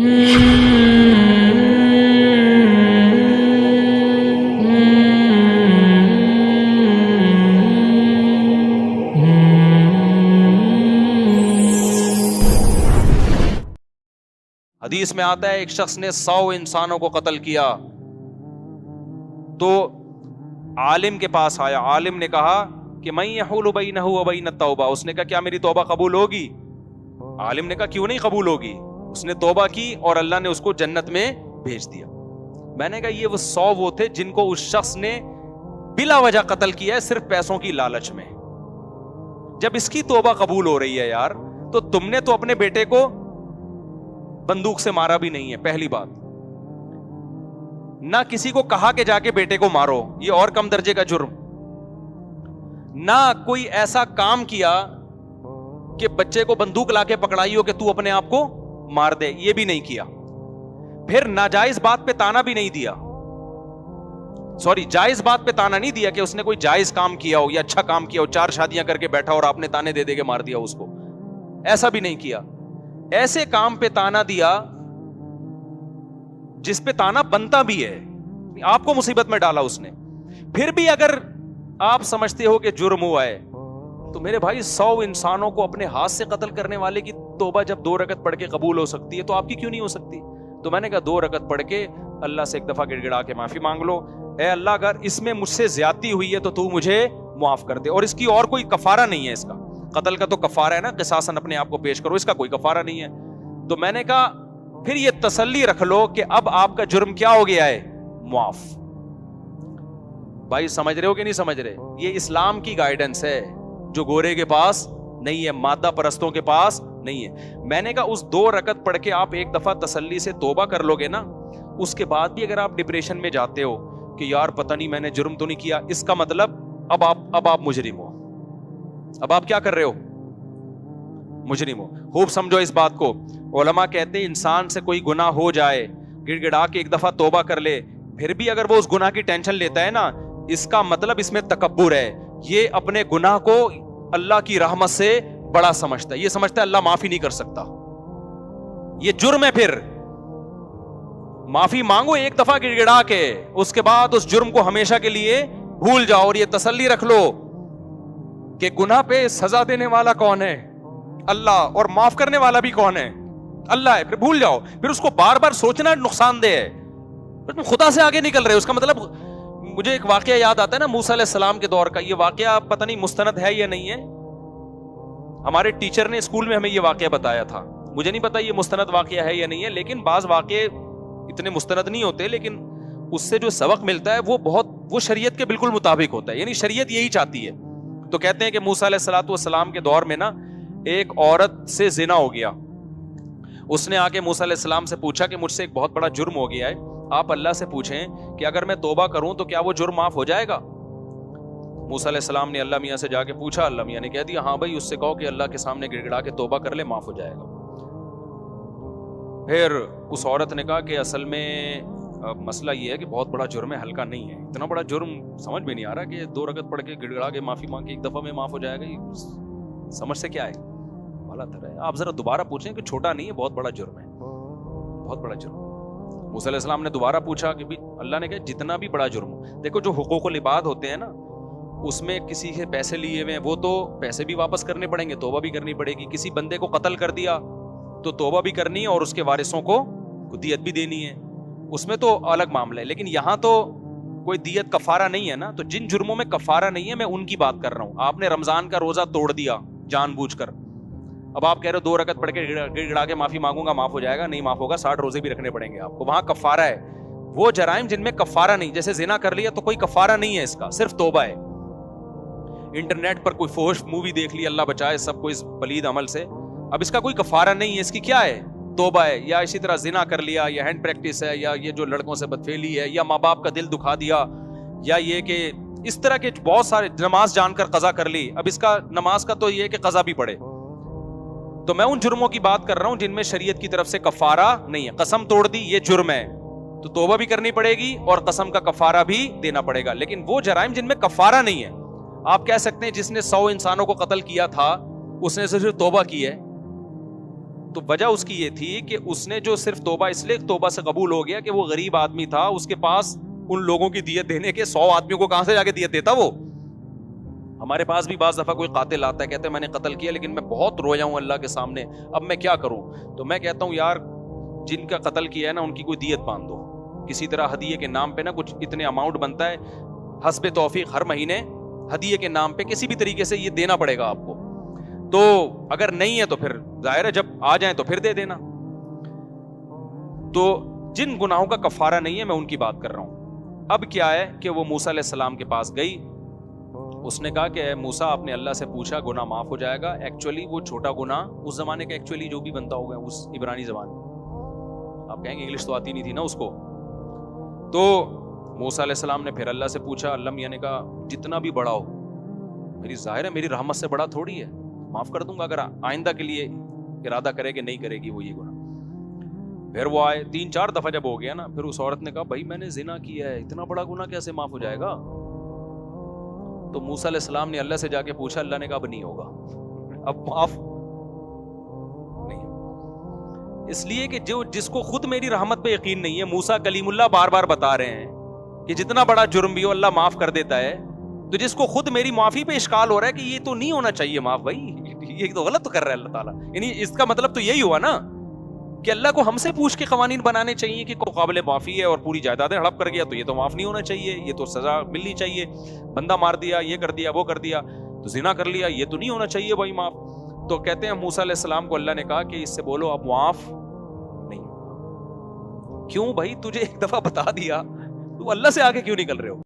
حدیث میں آتا ہے ایک شخص نے 100 انسانوں کو قتل کیا تو عالم کے پاس آیا. عالم نے کہا کہ من یحول بینہ وبین التوبہ. اس نے کہا کیا میری توبہ قبول ہوگی؟ عالم نے کہا کیوں نہیں قبول ہوگی. اس نے توبہ کی اور اللہ نے اس کو جنت میں بھیج دیا. میں نے کہا یہ وہ 100 وہ تھے جن کو اس شخص نے بلا وجہ قتل کیا ہے صرف پیسوں کی لالچ میں. جب اس کی توبہ قبول ہو رہی ہے یار, تو تم نے تو اپنے بیٹے کو بندوق سے مارا بھی نہیں ہے. پہلی بات, نہ کسی کو کہا کہ جا کے بیٹے کو مارو, یہ اور کم درجے کا جرم. نہ کوئی ایسا کام کیا کہ بچے کو بندوق لا کے پکڑائی ہو کہ تو اپنے آپ کو مار دے, یہ بھی نہیں کیا. پھر ناجائز بات پہ تانا بھی نہیں دیا, جائز بات پہ تانا نہیں دیا کہ اس نے کوئی جائز کام کیا ہو یا اچھا کام کیا ہو, 4 شادیاں کر کے بیٹھا اور آپ نے تانے دے دے کے مار دیا اس کو, ایسا بھی نہیں کیا. ایسے کام پہ تانا دیا جس پہ تانا بنتا بھی ہے, آپ کو مصیبت میں ڈالا اس نے. پھر بھی اگر آپ سمجھتے ہو کہ جرم ہوا ہے تو میرے بھائی 100 انسانوں کو اپنے ہاتھ سے قتل کرنے والے کی توبہ جب 2 رکعت پڑھ کے قبول ہو سکتی ہے تو آپ کی کیوں نہیں ہو سکتی؟ تو میں نے کہا 2 رکعت پڑھ کے اللہ سے ایک دفعہ گڑ گڑا کے معافی مانگ لو, اے اللہ اگر اس میں مجھ سے زیادتی ہوئی ہے تو تو مجھے معاف کر دے. اور اس کی اور کوئی کفارہ نہیں ہے, اس کا قتل کا تو کفارہ ہے نا, قصاصاً اپنے آپ کو پیش کرو, اس کا کوئی کفارہ نہیں ہے. تو میں نے کہا پھر یہ تسلی رکھ لو کہ اب آپ کا جرم کیا ہو گیا ہے, معاف. بھائی سمجھ رہے ہو کہ نہیں سمجھ رہے؟ یہ اسلام کی گائیڈنس ہے جو گورے کے پاس نہیں ہے, مادہ پرستوں کے پاس نہیں ہے. میں نے کہا اس 2 رکعت پڑھ کے آپ ایک دفعہ تسلی سے توبہ کر لو گے نا, اس کے بعد بھی اگر آپ ڈپریشن میں جاتے ہو کہ یار پتہ نہیں میں نے جرم تو نہیں کیا, اس کا مطلب اب آپ مجرم ہو. اب آپ کیا کر رہے ہو؟ مجرم ہو. خوب سمجھو اس بات کو. علماء کہتے ہیں انسان سے کوئی گناہ ہو جائے, گڑ گڑا کے ایک دفعہ توبہ کر لے, پھر بھی اگر وہ اس گناہ کی ٹینشن لیتا ہے نا, اس کا مطلب اس میں تکبر ہے. یہ اپنے گناہ کو اللہ کی رحمت سے بڑا سمجھتا ہے, یہ سمجھتا ہے اللہ معافی نہیں کر سکتا, یہ جرم ہے. پھر معافی مانگو ایک دفعہ گڑ گڑا کے, اس کے بعد اس جرم کو ہمیشہ کے لیے بھول جاؤ, اور یہ تسلی رکھ لو کہ گناہ پہ سزا دینے والا کون ہے؟ اللہ. اور معاف کرنے والا بھی کون ہے؟ اللہ ہے. پھر بھول جاؤ, پھر اس کو بار بار سوچنا نقصان دہ ہے. تم خدا سے آگے نکل رہے ہو. اس کا مطلب مجھے ایک واقعہ یاد آتا ہے نا موسیٰ علیہ السلام کے دور کا. یہ واقعہ پتہ نہیں مستند ہے یا نہیں ہے, ہمارے ٹیچر نے اسکول میں ہمیں یہ واقعہ بتایا تھا. مجھے نہیں پتا یہ مستند واقعہ ہے یا نہیں ہے, لیکن بعض واقعے اتنے مستند نہیں ہوتے, لیکن اس سے جو سبق ملتا ہے وہ شریعت کے بالکل مطابق ہوتا ہے. یعنی شریعت یہی چاہتی ہے. تو کہتے ہیں کہ موسیٰ علیہ السلام کے دور میں نا ایک عورت سے زنا ہو گیا. اس نے آ کے موسیٰ علیہ السلام سے پوچھا کہ مجھ سے ایک بہت بڑا جرم ہو گیا ہے, آپ اللہ سے پوچھیں کہ اگر میں توبہ کروں تو کیا وہ جرم معاف ہو جائے گا؟ موسیٰ علیہ السلام نے اللہ میاں سے جا کے پوچھا, اللہ میاں نے کہہ دیا ہاں بھائی, اس سے کہو کہ اللہ کے سامنے گڑ گڑا کے توبہ کر لے, معاف ہو جائے گا. پھر اس عورت نے کہا کہ اصل میں مسئلہ یہ ہے کہ بہت بڑا جرم ہے, ہلکا نہیں ہے. اتنا بڑا جرم سمجھ میں نہیں آ رہا کہ 2 رکعت پڑھ کے گڑ گڑا کے معافی مانگ کے ایک دفعہ میں معاف ہو جائے گا, یہ سمجھ سے کیا ہے؟ والا طرح ہے. آپ ذرا دوبارہ پوچھیں کہ چھوٹا نہیں ہے, بہت بڑا جرم ہے, بہت بڑا جرم. موسیٰ علیہ السلام نے دوبارہ پوچھا کہ اللہ نے کہا جتنا بھی بڑا جرم ہو, دیکھو جو حقوق العباد ہوتے ہیں نا, اس میں کسی سے پیسے لیے ہوئے ہیں وہ تو پیسے بھی واپس کرنے پڑیں گے, توبہ بھی کرنی پڑے گی. کسی بندے کو قتل کر دیا تو توبہ بھی کرنی ہے, اور اس کے وارثوں کو دیت بھی دینی ہے, اس میں تو الگ معاملہ ہے. لیکن یہاں تو کوئی دیت کفارہ نہیں ہے نا. تو جن جرموں میں کفارہ نہیں ہے میں ان کی بات کر رہا ہوں. آپ نے رمضان کا روزہ توڑ دیا جان بوجھ کر, اب آپ کہہ رہے ہو 2 رکعت پڑھ کے گڑ گڑا کے معافی مانگوں گا, معاف ہو جائے گا. نہیں معاف ہوگا, 60 روزے بھی رکھنے پڑیں گے آپ کو. وہاں کفارہ ہے. وہ جرائم جن میں کفارہ نہیں, جیسے زنا کر لیا تو کوئی کفارہ نہیں ہے اس کا, صرف توبہ ہے. انٹرنیٹ پر کوئی فحش مووی دیکھ لی, اللہ بچائے سب کو اس پلید عمل سے, اب اس کا کوئی کفارہ نہیں ہے. اس کی کیا ہے؟ توبہ ہے. یا اسی طرح زنا کر لیا, یا ہینڈ پریکٹس ہے, یا یہ جو لڑکوں سے بدفعلی ہے, یا ماں باپ کا دل دکھا دیا, یا یہ کہ اس طرح کے بہت سارے, نماز جان کر قضا کر لی. اب اس کا نماز کا تو یہ کہ قضا بھی پڑے. تو میں ان جرموں کی بات کر رہا ہوں جن میں شریعت کی طرف سے کفارہ نہیں ہے. قسم توڑ دی, یہ جرم ہے, تو توبہ بھی کرنی پڑے گی اور قسم کا کفارہ بھی دینا پڑے گا. لیکن وہ جرائم جن میں کفارہ نہیں ہے, آپ کہہ سکتے ہیں جس نے 100 انسانوں کو قتل کیا تھا اس نے صرف توبہ کی ہے, تو وجہ اس کی یہ تھی کہ اس نے جو صرف توبہ اس لیے توبہ سے قبول ہو گیا کہ وہ غریب آدمی تھا, اس کے پاس ان لوگوں کی دیت دینے کے 100 آدمیوں کو کہاں سے جا کے دیت دیتا وہ. ہمارے پاس بھی بعض دفعہ کوئی قاتل آتا ہے, کہتے ہیں میں نے قتل کیا لیکن میں بہت رویا ہوں اللہ کے سامنے, اب میں کیا کروں. تو میں کہتا ہوں یار جن کا قتل کیا ہے نا ان کی کوئی دیت باندھ دو کسی طرح, ہدیے کے نام پہ نا کچھ اتنے اماؤنٹ بنتا ہے حسب توفیق, ہر مہینے ہدیے کے نام پہ کسی بھی طریقے سے یہ دینا پڑے گا آپ کو. تو اگر نہیں ہے تو پھر ظاہر ہے جب آ جائیں تو پھر دے دینا. تو جن گناہوں کا کفارہ نہیں ہے میں ان کی بات کر رہا ہوں. اب کیا ہے کہ وہ موسیٰ علیہ السلام کے پاس گئی, اس نے کہا کہ اے موسیٰ آپ نے اللہ سے پوچھا گناہ معاف ہو جائے گا. ایکچولی وہ چھوٹا گناہ اس زمانے کا ایکچولی جو بھی بنتا ہوگا اس عبرانی زبان میں, آپ کہیں گے انگلش تو آتی نہیں تھی نا اس کو. تو موسیٰ علیہ السلام نے پھر اللہ سے پوچھا, اللہ میاں نے کہا جتنا بھی بڑا ہو, میری ظاہر ہے میری رحمت سے بڑا تھوڑی ہے, معاف کر دوں گا اگر آئندہ کے لیے ارادہ کرے کہ نہیں کرے گی وہ یہ گناہ. پھر وہ آئے 3-4 دفعہ جب ہو گیا نا, پھر اس عورت نے کہا بھائی میں نے زنا کیا ہے, اتنا بڑا گناہ کیسے معاف ہو جائے گا. تو موسیٰ علیہ السلام نے اللہ سے جا کے پوچھا, اللہ نے کہا اب نہیں ہوگا, اب معاف نہیں. اس لیے کہ جو جس کو خود میری رحمت پہ یقین نہیں ہے, موسیٰ کلیم اللہ بار بار بتا رہے ہیں کہ جتنا بڑا جرم بھی ہو اللہ معاف کر دیتا ہے, تو جس کو خود میری معافی پہ اشکال ہو رہا ہے کہ یہ تو نہیں ہونا چاہیے معاف, بھائی یہ تو غلط کر رہا ہے اللہ تعالیٰ. یعنی اس کا مطلب تو یہی ہوا نا کہ اللہ کو ہم سے پوچھ کے قوانین بنانے چاہیے کہ کوئی قابل معافی ہے اور پوری جائیدادیں ہڑپ کر گیا تو یہ تو معاف نہیں ہونا چاہیے, یہ تو سزا ملنی چاہیے. بندہ مار دیا, یہ کر دیا, وہ کر دیا, تو زنا کر لیا, یہ تو نہیں ہونا چاہیے بھائی معاف. تو کہتے ہیں موسیٰ علیہ السلام کو اللہ نے کہا کہ اس سے بولو اب معاف نہیں. کیوں بھائی, تجھے ایک دفعہ بتا دیا, تو اللہ سے آگے کیوں نکل رہے ہو؟